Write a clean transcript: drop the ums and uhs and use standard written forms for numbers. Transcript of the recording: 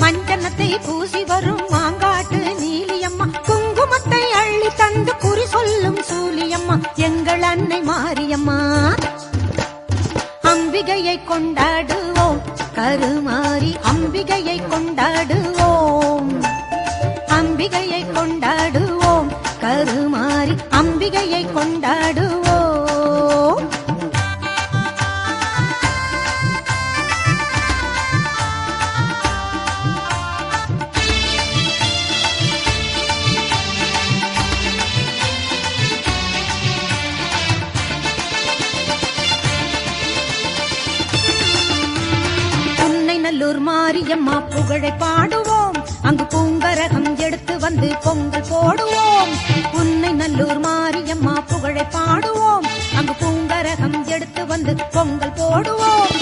மஞ்சனத்தை பூசி வரும் மாங்காட்டு நீலியம்மா, குங்குமத்தை அள்ளி தந்து குறி சொல்லும் சூலியம்மா எங்கள் அன்னை மாரியம்மா. அம்பிகையை கொண்டாடுவோம் கருமாரி, அம்பிகையை கொண்டாடுவோம், அம்பிகையை கொண்டாடுவோம் கருமாரி, அம்பிகையை கொண்டாடுவோம். நல்லூர் மாரியம்மா புகழை பாடுவோம், அங்கு பூங்கரகம் எடுத்து வந்து பொங்கல் போடுவோம். உன்னை நல்லூர் மாரியம்மா புகழை பாடுவோம், அங்கு பூங்கரகம் எடுத்து வந்து பொங்கல் போடுவோம்.